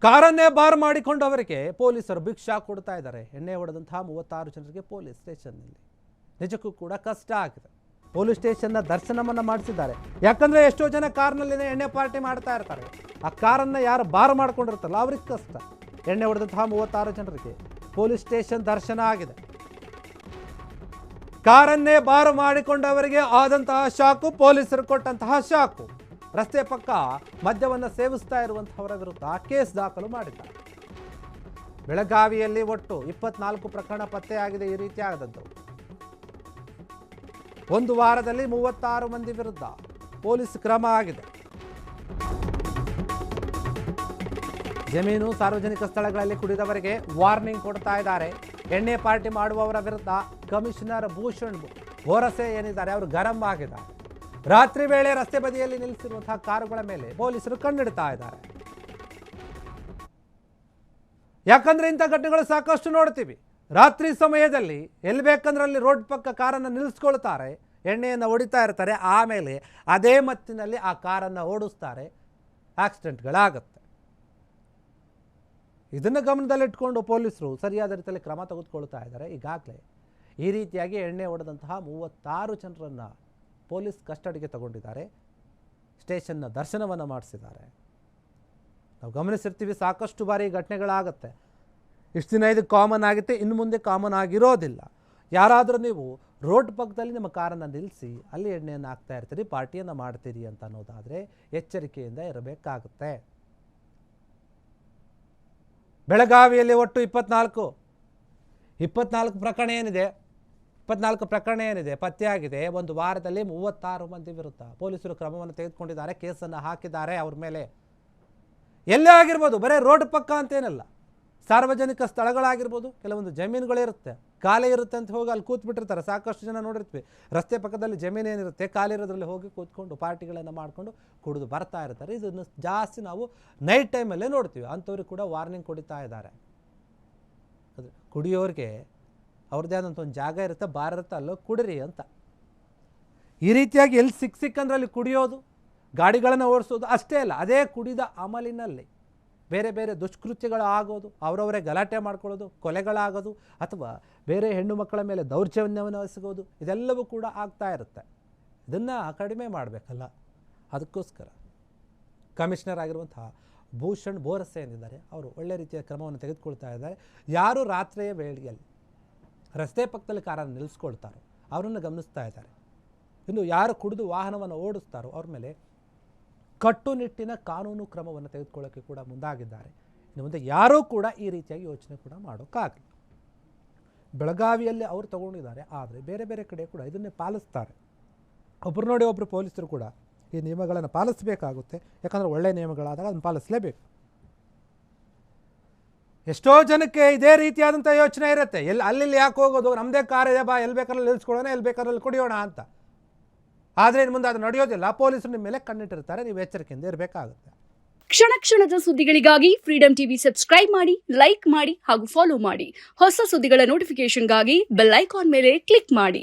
ಕಾರನ್ನೇ bar ಮಾಡಿಕೊಂಡವರಿಗೆ ಪೊಲೀಸರು ಭಿಕ್ಷಾ ಕೊಡ್ತಾ ಇದ್ದಾರೆ. ಎಣ್ಣೆ ಹೊಡೆದಂತಹ 36 ಜನರಿಗೆ ಪೊಲೀಸ್ ಸ್ಟೇಷನ್ನಲ್ಲಿ ನಿಜಕ್ಕೂ ಕೂಡ ಕಷ್ಟ ಆಗಿದೆ. ಪೊಲೀಸ್ ಸ್ಟೇಷನ್ನ ದರ್ಶನವನ್ನು ಮಾಡಿಸಿದ್ದಾರೆ. ಯಾಕಂದರೆ ಎಷ್ಟೋ ಜನ ಕಾರ್ನಲ್ಲಿ ಎಣ್ಣೆ ಪಾರ್ಟಿ ಮಾಡ್ತಾ ಇರ್ತಾರೆ. ಆ ಕಾರನ್ನು ಯಾರು ಬಾರ್ ಮಾಡ್ಕೊಂಡಿರ್ತಾರಲ್ಲ ಅವ್ರಿಗೆ ಕಷ್ಟ. ಎಣ್ಣೆ ಹೊಡೆದಂತಹ 36 ಜನರಿಗೆ ಪೊಲೀಸ್ ಸ್ಟೇಷನ್ ದರ್ಶನ ಆಗಿದೆ. ಕಾರನ್ನೇ ಬಾರ್ ಮಾಡಿಕೊಂಡವರಿಗೆ ಆದಂತಹ ಶಾಕು, ಪೊಲೀಸರು ಕೊಟ್ಟಂತಹ ಶಾಕು. ರಸ್ತೆ ಪಕ್ಕ ಮದ್ಯವನ್ನು ಸೇವಿಸ್ತಾ ಇರುವಂತಹವರ ವಿರುದ್ಧ ಕೇಸ್ ದಾಖಲು ಮಾಡಿದ್ದಾರೆ. ಬೆಳಗಾವಿಯಲ್ಲಿ ಒಟ್ಟು 24 ಪ್ರಕರಣ ಪತ್ತೆಯಾಗಿದೆ. ಈ ರೀತಿ ಆಗದಂತೆ ಒಂದು ವಾರದಲ್ಲಿ 36 ಮಂದಿ ವಿರುದ್ಧ ಪೊಲೀಸ್ ಕ್ರಮ ಆಗಿದೆ. ಜಮೀನು, ಸಾರ್ವಜನಿಕ ಸ್ಥಳಗಳಲ್ಲಿ ಕುಡಿದವರಿಗೆ ವಾರ್ನಿಂಗ್ ಕೊಡ್ತಾ ಇದ್ದಾರೆ. ಎಣ್ಣೆ ಪಾರ್ಟಿ ಮಾಡುವವರ ವಿರುದ್ಧ ಕಮಿಷನರ್ ಭೂಷಣ್ ಭೋರಸೆ ಏನಿದ್ದಾರೆ ಅವರು ಗರಂ ಆಗಿದ್ದಾರೆ. ರಾತ್ರಿ ವೇಳೆ ರಸ್ತೆ ಬದಿಯಲ್ಲಿ ನಿಲ್ಲಿಸಿರುವಂತಹ ಕಾರುಗಳ ಮೇಲೆ ಪೊಲೀಸರು ಕಣ್ಣಿಡ್ತಾ ಇದ್ದಾರೆ. ಯಾಕಂದ್ರೆ ಇಂಥ ಘಟನೆಗಳು ಸಾಕಷ್ಟು ನೋಡ್ತೀವಿ. ರಾತ್ರಿ ಸಮಯದಲ್ಲಿ ಎಲ್ಲಿ ಬೇಕಂದ್ರೆ ಅಲ್ಲಿ ರೋಡ್ ಪಕ್ಕ ಕಾರನ್ನು ನಿಲ್ಲಿಸ್ಕೊಳ್ತಾರೆ, ಎಣ್ಣೆಯನ್ನು ಹೊಡಿತಾ ಇರ್ತಾರೆ, ಆಮೇಲೆ ಅದೇ ಮತ್ತಿನಲ್ಲಿ ಆ ಕಾರನ್ನು ಓಡಿಸ್ತಾರೆ, ಆಕ್ಸಿಡೆಂಟ್ಗಳಾಗುತ್ತೆ. ಇದನ್ನು ಗಮನದಲ್ಲಿಟ್ಕೊಂಡು ಪೊಲೀಸರು ಸರಿಯಾದ ರೀತಿಯಲ್ಲಿ ಕ್ರಮ ತೆಗೆದುಕೊಳ್ತಾ ಇದ್ದಾರೆ. ಈಗಾಗಲೇ ಈ ರೀತಿಯಾಗಿ ಎಣ್ಣೆ ಹೊಡೆದಂತಹ 36 ಜನರನ್ನು ಪೊಲೀಸ್ ಕಸ್ಟಡಿಗೆ ತಗೊಂಡಿದ್ದಾರೆ. ಸ್ಟೇಷನ್ನ ದರ್ಶನವನ್ನು ಮಾಡಿಸಿದ್ದಾರೆ. ನಾವು ಗಮನಿಸಿರ್ತೀವಿ, ಸಾಕಷ್ಟು ಬಾರಿ ಘಟನೆಗಳಾಗುತ್ತೆ. ಇಷ್ಟು ದಿನ ಇದು ಕಾಮನ್ ಆಗುತ್ತೆ, ಇನ್ನು ಮುಂದೆ ಕಾಮನ್ ಆಗಿರೋದಿಲ್ಲ. ಯಾರಾದರೂ ನೀವು ರೋಡ್ ಪಕ್ಕದಲ್ಲಿ ನಿಮ್ಮ ಕಾರನ್ನು ನಿಲ್ಲಿಸಿ ಅಲ್ಲಿ ಎಣ್ಣೆಯನ್ನು ಹಾಕ್ತಾ ಇರ್ತೀರಿ, ಪಾರ್ಟಿಯನ್ನು ಮಾಡ್ತೀರಿ ಅಂತ ಅನ್ನೋದಾದರೆ ಎಚ್ಚರಿಕೆಯಿಂದ ಇರಬೇಕಾಗುತ್ತೆ. ಬೆಳಗಾವಿಯಲ್ಲಿ ಒಟ್ಟು 24 ಪ್ರಕರಣ ಏನಿದೆ, 24 ಪ್ರಕರಣ ಏನಿದೆ ಪತ್ತೆಯಾಗಿದೆ. ಒಂದು ವಾರದಲ್ಲಿ 36 ಮಂದಿ ವಿರುದ್ಧ ಪೊಲೀಸರು ಕ್ರಮವನ್ನು ತೆಗೆದುಕೊಂಡಿದ್ದಾರೆ, ಕೇಸನ್ನು ಹಾಕಿದ್ದಾರೆ. ಅವ್ರ ಮೇಲೆ ಎಲ್ಲೇ ಆಗಿರ್ಬೋದು, ಬರೀ ರೋಡ್ ಪಕ್ಕ ಅಂತೇನಲ್ಲ, ಸಾರ್ವಜನಿಕ ಸ್ಥಳಗಳಾಗಿರ್ಬೋದು, ಕೆಲವೊಂದು ಜಮೀನುಗಳಿರುತ್ತೆ, ಖಾಲಿ ಇರುತ್ತೆ ಅಂತ ಹೋಗಿ ಅಲ್ಲಿ ಕೂತ್ಬಿಟ್ಟಿರ್ತಾರೆ. ಸಾಕಷ್ಟು ಜನ ನೋಡಿರ್ತೀವಿ, ರಸ್ತೆ ಪಕ್ಕದಲ್ಲಿ ಜಮೀನು ಏನಿರುತ್ತೆ ಖಾಲಿ ಇರೋದ್ರಲ್ಲಿ ಹೋಗಿ ಕೂತ್ಕೊಂಡು ಪಾರ್ಟಿಗಳನ್ನು ಮಾಡಿಕೊಂಡು ಕುಡಿದು ಬರ್ತಾ ಇರ್ತಾರೆ. ಇದನ್ನು ಜಾಸ್ತಿ ನಾವು ನೈಟ್ ಟೈಮಲ್ಲೇ ನೋಡ್ತೀವಿ. ಅಂಥವ್ರಿಗೆ ಕೂಡ ವಾರ್ನಿಂಗ್ ಕೊಡ್ತಾ ಇದ್ದಾರೆ. ಅದು ಕುಡಿಯೋರಿಗೆ ಅವ್ರದ್ದೇ ಆದಂಥ ಒಂದು ಜಾಗ ಇರುತ್ತೆ, ಬಾರ್ ಇರುತ್ತೆ, ಅಲ್ಲೋ ಕುಡಿರಿ ಅಂತ. ಈ ರೀತಿಯಾಗಿ ಎಲ್ಲಿ ಸಿಕ್ಕಂದ್ರೆ ಅಲ್ಲಿ ಕುಡಿಯೋದು, ಗಾಡಿಗಳನ್ನು ಓಡಿಸೋದು ಅಷ್ಟೇ ಅಲ್ಲ, ಅದೇ ಕುಡಿದ ಅಮಲಿನಲ್ಲಿ ಬೇರೆ ಬೇರೆ ದುಷ್ಕೃತ್ಯಗಳು ಆಗೋದು, ಅವರವರೇ ಗಲಾಟೆ ಮಾಡ್ಕೊಳ್ಳೋದು, ಕೊಲೆಗಳಾಗೋದು, ಅಥವಾ ಬೇರೆ ಹೆಣ್ಣು ಮಕ್ಕಳ ಮೇಲೆ ದೌರ್ಜನ್ಯವನ್ನು ಎಸಗೋದು, ಇದೆಲ್ಲವೂ ಕೂಡ ಆಗ್ತಾ ಇರುತ್ತೆ. ಇದನ್ನು ಕಡಿಮೆ ಮಾಡಬೇಕಲ್ಲ, ಅದಕ್ಕೋಸ್ಕರ ಕಮಿಷನರ್ ಆಗಿರುವಂತಹ ಭೂಷಣ್ ಭೋರಸೆ ಏನಿದ್ದಾರೆ ಅವರು ಒಳ್ಳೆ ರೀತಿಯ ಕ್ರಮವನ್ನು ತೆಗೆದುಕೊಳ್ತಾ ಇದ್ದಾರೆ. ಯಾರು ರಾತ್ರಿಯ ವೇಳೆಯಲ್ಲಿ ರಸ್ತೆ ಪಕ್ಕದಲ್ಲಿ ಕಾರನ್ನು ನಿಲ್ಲಿಸ್ಕೊಳ್ತಾರೋ ಅವರನ್ನು ಗಮನಿಸ್ತಾ ಇದ್ದಾರೆ. ಇನ್ನು ಯಾರು ಕುಡಿದು ವಾಹನವನ್ನು ಓಡಿಸ್ತಾರೋ ಅವ್ರ ಮೇಲೆ ಕಟ್ಟುನಿಟ್ಟಿನ ಕಾನೂನು ಕ್ರಮವನ್ನು ತೆಗೆದುಕೊಳ್ಳೋಕ್ಕೆ ಕೂಡ ಮುಂದಾಗಿದ್ದಾರೆ. ಇನ್ನು ಮುಂದೆ ಯಾರೂ ಕೂಡ ಈ ರೀತಿಯಾಗಿ ಯೋಚನೆ ಕೂಡ ಮಾಡೋಕ್ಕಾಗಲ್ಲ. ಬೆಳಗಾವಿಯಲ್ಲಿ ಅವರು ತಗೊಂಡಿದ್ದಾರೆ, ಆದರೆ ಬೇರೆ ಬೇರೆ ಕಡೆ ಕೂಡ ಇದನ್ನೇ ಪಾಲಿಸ್ತಾರೆ. ಒಬ್ಬರು ನೋಡಿ ಒಬ್ಬರು ಪೊಲೀಸರು ಕೂಡ ಈ ನಿಯಮಗಳನ್ನು ಪಾಲಿಸಬೇಕಾಗುತ್ತೆ. ಯಾಕಂದರೆ ಒಳ್ಳೆಯ ನಿಯಮಗಳಾದಾಗ ಅದನ್ನು ಪಾಲಿಸಲೇಬೇಕು. ಎಷ್ಟೋ ಜನಕ್ಕೆ ಇದೇ ರೀತಿಯಾದಂಥ ಯೋಚನೆ ಇರುತ್ತೆ, ಅಲ್ಲಿ ಯಾಕೆ ಹೋಗೋದು, ನಮ್ಮದೇ ಕಾರ್ ಇದೆ, ಬಾ ಎಲ್ಲಿ ಬೇಕಾದ್ರಲ್ಲಿ ನಿಲ್ಲಿಸ್ಕೊಳ್ಳೋಣ, ಎಲ್ಲಿ ಬೇಕಾದ್ರಲ್ಲಿ ಕುಡಿಯೋಣ ಅಂತ. ಆದರೆ ಇನ್ನು ಮುಂದೆ ಅದು ನಡೆಯೋದಿಲ್ಲ. ಪೊಲೀಸರು ನಿಮ್ಮ ಮೇಲೆ ಕಣ್ಣಿಟ್ಟಿರ್ತಾರೆ, ನೀವು ಎಚ್ಚರಿಕೆಯಿಂದ ಇರಬೇಕಾಗುತ್ತೆ. ಕ್ಷಣ ಕ್ಷಣದ ಸುದ್ದಿಗಳಿಗಾಗಿ ಫ್ರೀಡಂ ಟಿವಿ ಸಬ್ಸ್ಕ್ರೈಬ್ ಮಾಡಿ, ಲೈಕ್ ಮಾಡಿ ಹಾಗೂ ಫಾಲೋ ಮಾಡಿ. ಹೊಸ ಸುದ್ದಿಗಳ ನೋಟಿಫಿಕೇಶನ್ಗಾಗಿ ಬೆಲ್ ಐಕಾನ್ ಮೇಲೆ ಕ್ಲಿಕ್ ಮಾಡಿ.